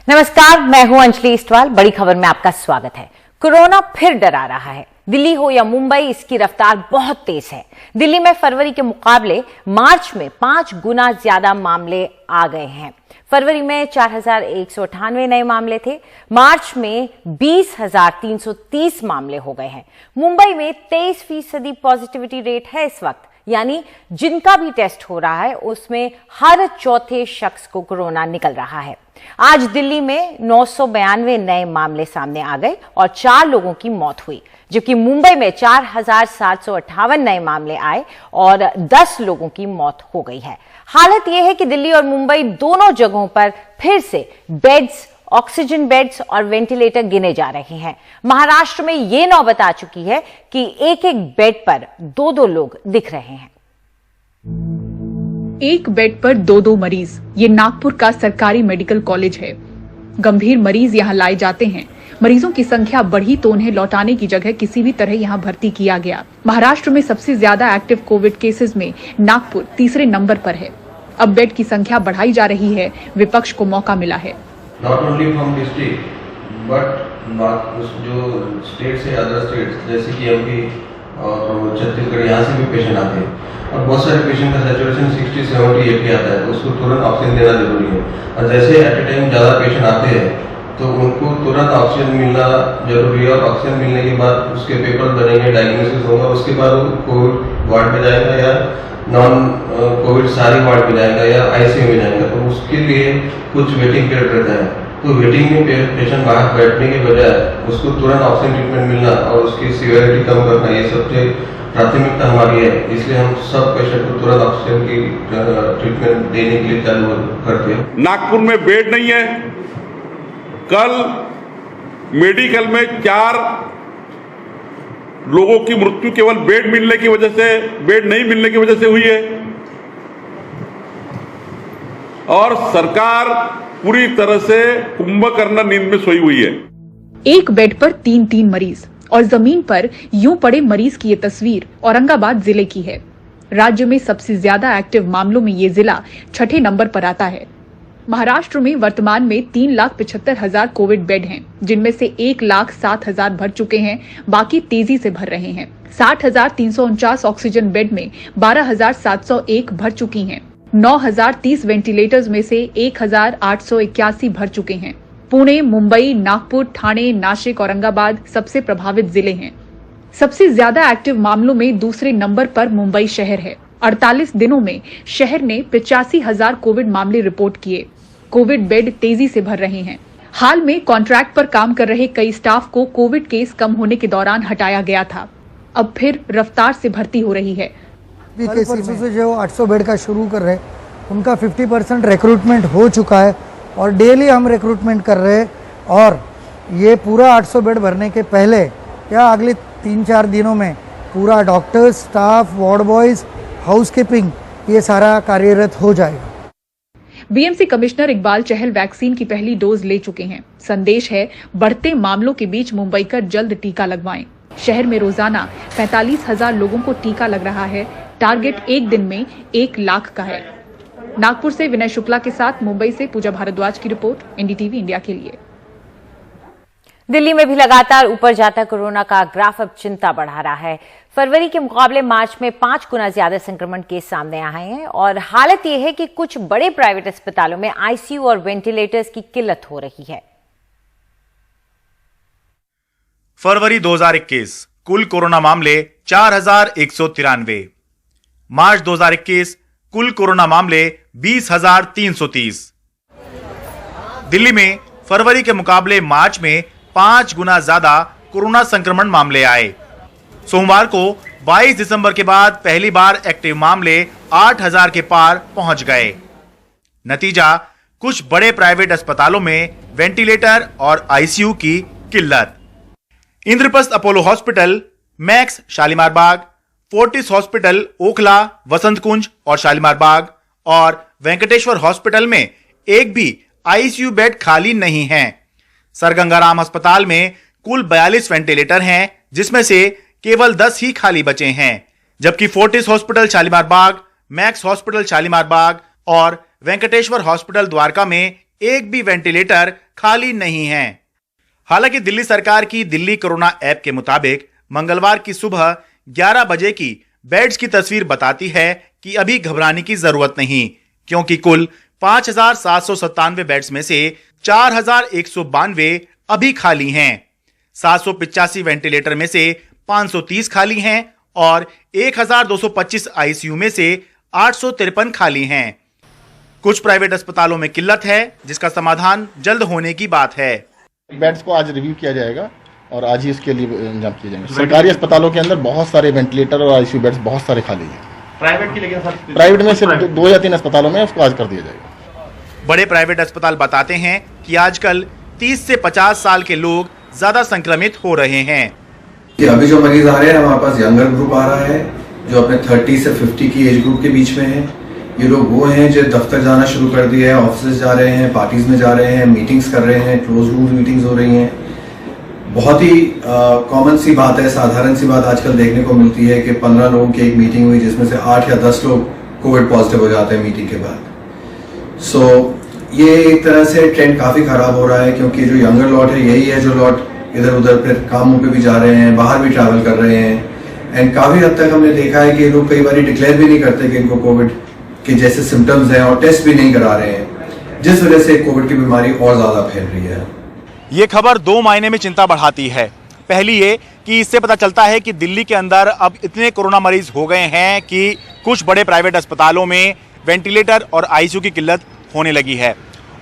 नमस्कार, मैं हूं अंजलि इस्टवाल। बड़ी खबर में आपका स्वागत है। कोरोना फिर डरा रहा है। दिल्ली हो या मुंबई, इसकी रफ्तार बहुत तेज है। दिल्ली में फरवरी के मुकाबले मार्च में 5 गुना ज्यादा मामले आ गए हैं। फरवरी में 4,198 नए मामले थे। मार्च में 20,330 मामले हो गए हैं। मुंबई में 23% पॉजिटिविटी रेट है इस वक्त, यानी जिनका भी टेस्ट हो रहा है उसमें हर चौथे शख्स को कोरोना निकल रहा है। आज दिल्ली में 992 नए मामले सामने आ गए और 4 लोगों की मौत हुई, जबकि मुंबई में 4,758 नए मामले आए और 10 लोगों की मौत हो गई है। हालत यह है कि दिल्ली और मुंबई दोनों जगहों पर फिर से बेड्स, ऑक्सीजन बेड्स और वेंटिलेटर गिने जा रहे हैं। महाराष्ट्र में यह नौबत आ चुकी है कि एक एक बेड पर 2-2 लोग दिख रहे हैं। एक बेड पर 2-2 मरीज, ये नागपुर का सरकारी मेडिकल कॉलेज है। गंभीर मरीज यहाँ लाए जाते हैं। मरीजों की संख्या बढ़ी तो उन्हें लौटाने की जगह किसी भी तरह यहाँ भर्ती किया गया। महाराष्ट्र में सबसे ज्यादा एक्टिव कोविड केसेस में नागपुर तीसरे नंबर पर है। अब बेड की संख्या बढ़ाई जा रही है। विपक्ष को मौका मिला है। Not only from district but जो स्टेट से अदर स्टेट्स जैसे कि एमपी और छत्तीसगढ़, यहाँ से भी पेशेंट आते हैं और बहुत सारे पेशेंट का सैचुरेशन 60-70 80 आता है, तो उसको तुरंत ऑक्सीजन देना जरूरी है। और जैसे एट ए टाइम ज़्यादा पेशेंट आते हैं तो उनको तुरंत ऑक्सीजन मिलना जरूरी है और ऑक्सीजन मिलने के बाद उसके पेपर बनेंगे, डायग्नोसिस होगा, उसके बाद वो कोविड वार्ड में जाएगा या नॉन कोविड सारी वार्ड में जाएगा या आईसीयू में जाएगा। तो उसके लिए कुछ वेटिंग पीरियड रहता है, तो वेटिंग में पेशेंट बाहर बैठने के बजाय उसको तुरंत ऑक्सीजन ट्रीटमेंट मिलना और उसकी सीवियरिटी कम करना, ये सबसे प्राथमिकता हमारी है। इसलिए हम सब पेशेंट को तुरंत ऑक्सीजन की ट्रीटमेंट देने के लिए चालू करते हैं। नागपुर में बेड नहीं है। कल मेडिकल में 4 लोगों की मृत्यु केवल बेड नहीं मिलने की वजह से हुई है और सरकार पूरी तरह से कुंभकर्ण नींद में सोई हुई है। एक बेड पर 3-3 मरीज और जमीन पर यूं पड़े मरीज की ये तस्वीर औरंगाबाद जिले की है। राज्य में सबसे ज्यादा एक्टिव मामलों में ये जिला 6ठे नंबर पर आता है। महाराष्ट्र में वर्तमान में 3,75,000 कोविड बेड हैं, जिनमें से 1,07,000 भर चुके हैं, बाकी तेजी से भर रहे हैं। 60,349 ऑक्सीजन बेड में 12,701 भर चुकी हैं। 9,030 वेंटिलेटर्स में से 1,881 भर चुके हैं। पुणे, मुंबई, नागपुर, ठाणे, नासिक, औरंगाबाद सबसे प्रभावित जिले हैं। सबसे ज्यादा एक्टिव मामलों में दूसरे नंबर पर मुंबई शहर है। 48 दिनों में शहर ने 85,000 कोविड मामले रिपोर्ट किए। कोविड बेड तेजी से भर रहे हैं। हाल में कॉन्ट्रैक्ट पर काम कर रहे कई स्टाफ को कोविड केस कम होने के दौरान हटाया गया था। अब फिर रफ्तार से भर्ती हो रही है। परसों से जो 800 बेड का शुरू कर रहे हैं उनका 50% रिक्रूटमेंट हो चुका है और डेली हम रिक्रूटमेंट कर रहे हैं और ये पूरा 800 बेड भरने के पहले या अगले 3-4 दिनों में पूरा doctors, staff, ward boys, housekeeping ये सारा कार्यरत हो जाएगा। बीएमसी कमिश्नर इकबाल चहल वैक्सीन की पहली डोज ले चुके हैं। संदेश है, बढ़ते मामलों के बीच मुंबईकर जल्द टीका लगवाएं। शहर में रोजाना 45,000 लोगों को टीका लग रहा है। टारगेट एक दिन में 1 लाख का है। नागपुर से विनय शुक्ला के साथ मुंबई से पूजा भारद्वाज की रिपोर्ट, एनडीटीवी इंडिया के लिए। दिल्ली में भी लगातार ऊपर जाता कोरोना का ग्राफ अब चिंता बढ़ा रहा है। फरवरी के मुकाबले मार्च में 5 गुना ज्यादा संक्रमण केस सामने आए हैं और हालत यह है कि कुछ बड़े प्राइवेट अस्पतालों में आईसीयू और वेंटिलेटर्स की किल्लत हो रही है। फरवरी 2021 कुल कोरोना मामले 4,193। मार्च 2021 कुल कोरोना मामले 20,330। दिल्ली में फरवरी के मुकाबले मार्च में 5 गुना ज्यादा कोरोना संक्रमण मामले आए। सोमवार को 22 दिसंबर के बाद पहली बार एक्टिव मामले 8,000 के पार पहुंच गए। नतीजा, कुछ बड़े प्राइवेट अस्पतालों में वेंटिलेटर और आईसीयू की किल्लत। Indraprastha Apollo hospital, Max Shalimar Bagh, Fortis hospital Okhla, Vasant Kunj और शालीमार बाग और वेंकटेश्वर हॉस्पिटल में एक भी आईसीयू बेड खाली नहीं है। सर गंगाराम अस्पताल में कुल 42 वेंटिलेटर हैं, जिसमें से केवल 10 ही खाली बचे हैं, जबकि फोर्टिस हॉस्पिटल शालीमार बाग, मैक्स हॉस्पिटल शालीमार बाग और वेंकटेश्वर हॉस्पिटल द्वारका में एक भी वेंटिलेटर खाली नहीं है। हालांकि दिल्ली सरकार की दिल्ली कोरोना ऐप के मुताबिक मंगलवार की सुबह 11 बजे की बेड्स की तस्वीर बताती है कि अभी घबराने की जरूरत नहीं, क्योंकि कुल 5,797 बेड्स में से 4,192 अभी खाली हैं। 785 वेंटिलेटर में से 530 खाली हैं और 1,225 आईसीयू में से 853 खाली हैं। कुछ प्राइवेट अस्पतालों में किल्लत है, जिसका समाधान जल्द होने की बात है। बेड्स को आज रिव्यू किया जाएगा और आज ही इसके लिए इंतजाम किए जाएंगे। सरकारी अस्पतालों के अंदर बहुत सारे वेंटिलेटर और आईसीयू बेड्स बहुत सारे खाली हैं। प्राइवेट की लेकिन सर प्राइवेट में सिर्फ 2 या 3 अस्पतालों में उसको आज कर दिया जाएगा। बड़े प्राइवेट अस्पताल बताते हैं कि आजकल 30 से 50 साल के लोग ज्यादा संक्रमित हो रहे हैं। अभी जो मरीज आ रहे हैं हमारे पास यंगर ग्रुप आ रहा है जो अपने 30 से 50 की एज ग्रुप के बीच में है। ये लोग वो हैं जो दफ्तर जाना शुरू कर दिए हैं, ऑफिस जा रहे हैं, पार्टीज में जा रहे हैं, मीटिंग्स कर रहे हैं, क्लोज रूम मीटिंग्स हो रही हैं। बहुत ही कॉमन सी बात है, साधारण सी बात आजकल देखने को मिलती है कि 15 लोगों की एक मीटिंग हुई जिसमें से 8 या 10 लोग कोविड पॉजिटिव हो जाते हैं मीटिंग के बाद। सो ये एक तरह से ट्रेंड काफी खराब हो रहा है, क्योंकि जो यंगर लॉट है यही है जो लॉट इधर उधर फिर कामों पे भी जा रहे हैं, बाहर भी ट्रैवल कर रहे हैं। एंड काफी हद तक हमने देखा है कि लोग कई बार डिक्लेयर भी नहीं करते कि इनको कोविड के जैसे सिम्टम्स हैं और टेस्ट भी नहीं करा रहे हैं, जिस वजह से कोविड की बीमारी और ज्यादा फैल रही है। ये खबर 2 मायने में चिंता बढ़ाती है। पहली ये कि इससे पता चलता है कि दिल्ली के अंदर अब इतने कोरोना मरीज हो गए हैं कि कुछ बड़े प्राइवेट अस्पतालों में वेंटिलेटर और आईसीयू की किल्लत होने लगी है।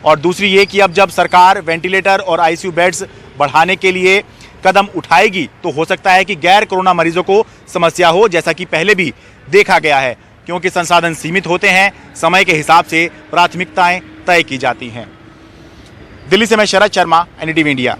और दूसरी ये कि अब जब सरकार वेंटिलेटर और आईसीयू बेड्स बढ़ाने के लिए कदम उठाएगी तो हो सकता है कि गैर कोरोना मरीजों को समस्या हो, जैसा कि पहले भी देखा गया है, क्योंकि संसाधन सीमित होते हैं, समय के हिसाब से प्राथमिकताएं तय की जाती हैं। दिल्ली से मैं शरद शर्मा, एनडीटीवी इंडिया।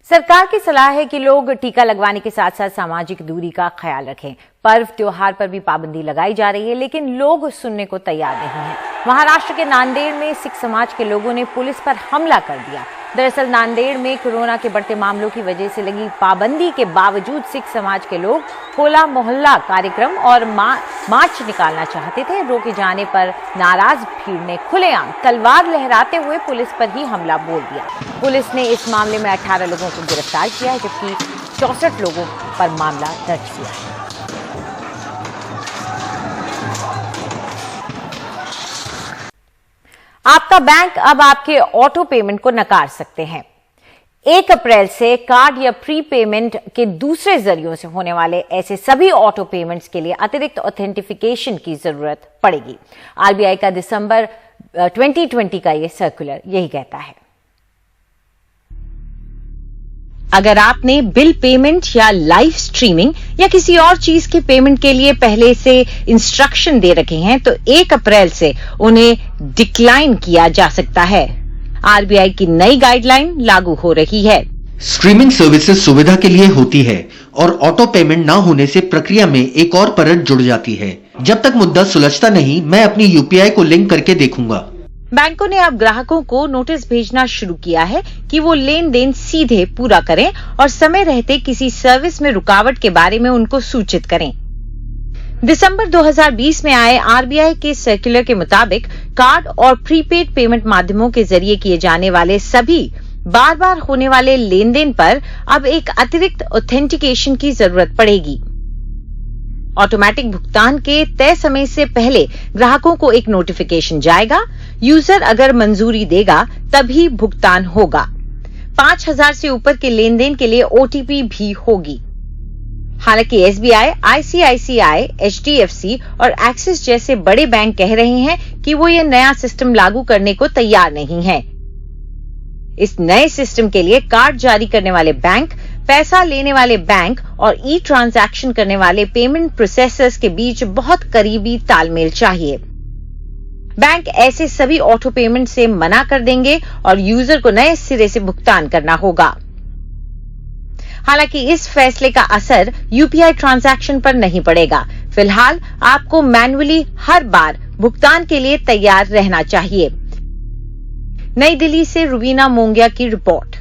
सरकार की सलाह है कि लोग टीका लगवाने के साथ साथ सामाजिक दूरी का ख्याल रखें। पर्व त्योहार पर भी पाबंदी लगाई जा रही है, लेकिन लोग सुनने को तैयार नहीं हैं। महाराष्ट्र के नांदेड़ में सिख समाज के लोगों ने पुलिस पर हमला कर दिया। दरअसल नांदेड़ में कोरोना के बढ़ते मामलों की वजह से लगी पाबंदी के बावजूद सिख समाज के लोग होला मोहल्ला कार्यक्रम और मार्च निकालना चाहते थे। रोके जाने पर नाराज भीड़ ने खुलेआम तलवार लहराते हुए पुलिस पर ही हमला बोल दिया। पुलिस ने इस मामले में 18 लोगों को गिरफ्तार किया है, जबकि 64 लोगों पर मामला दर्ज किया है। आपका बैंक अब आपके ऑटो पेमेंट को नकार सकते हैं। 1 अप्रैल से कार्ड या प्री पेमेंट के दूसरे जरियों से होने वाले ऐसे सभी ऑटो पेमेंट्स के लिए अतिरिक्त ऑथेंटिफिकेशन की जरूरत पड़ेगी। आरबीआई का दिसंबर 2020 का यह सर्कुलर यही कहता है। अगर आपने बिल पेमेंट या लाइव स्ट्रीमिंग या किसी और चीज के पेमेंट के लिए पहले से इंस्ट्रक्शन दे रखे हैं तो 1 अप्रैल से उन्हें डिक्लाइन किया जा सकता है। आरबीआई की नई गाइडलाइन लागू हो रही है। स्ट्रीमिंग सर्विसेज सुविधा के लिए होती है और ऑटो पेमेंट ना होने से प्रक्रिया में एक और परत जुड़ जाती है। जब तक मुद्दा सुलझता नहीं, मैं अपनी यूपीआई को लिंक करके देखूंगा। बैंकों ने अब ग्राहकों को नोटिस भेजना शुरू किया है कि वो लेन देन सीधे पूरा करें और समय रहते किसी सर्विस में रुकावट के बारे में उनको सूचित करें। दिसंबर 2020 में आए आरबीआई के सर्कुलर के मुताबिक कार्ड और प्रीपेड पेमेंट माध्यमों के जरिए किए जाने वाले सभी बार बार होने वाले लेन देन पर अब एक अतिरिक्त ऑथेंटिकेशन की जरूरत पड़ेगी। ऑटोमेटिक भुगतान के तय समय से पहले ग्राहकों को एक नोटिफिकेशन जाएगा। यूजर अगर मंजूरी देगा तभी भुगतान होगा। 5,000 से ऊपर के लेन देन के लिए ओटीपी भी होगी। हालांकि एसबीआई, आईसीआईसीआई, एचडीएफसी और एक्सिस जैसे बड़े बैंक कह रहे हैं कि वो ये नया सिस्टम लागू करने को तैयार नहीं है। इस नए सिस्टम के लिए कार्ड जारी करने वाले बैंक, पैसा लेने वाले बैंक और ई ट्रांजैक्शन करने वाले पेमेंट प्रोसेसर्स के बीच बहुत करीबी तालमेल चाहिए। बैंक ऐसे सभी ऑटो पेमेंट से मना कर देंगे और यूजर को नए सिरे से भुगतान करना होगा। हालांकि इस फैसले का असर यूपीआई ट्रांजैक्शन पर नहीं पड़ेगा। फिलहाल आपको मैन्युअली हर बार भुगतान के लिए तैयार रहना चाहिए। नई दिल्ली से रुबीना मोंगिया की रिपोर्ट।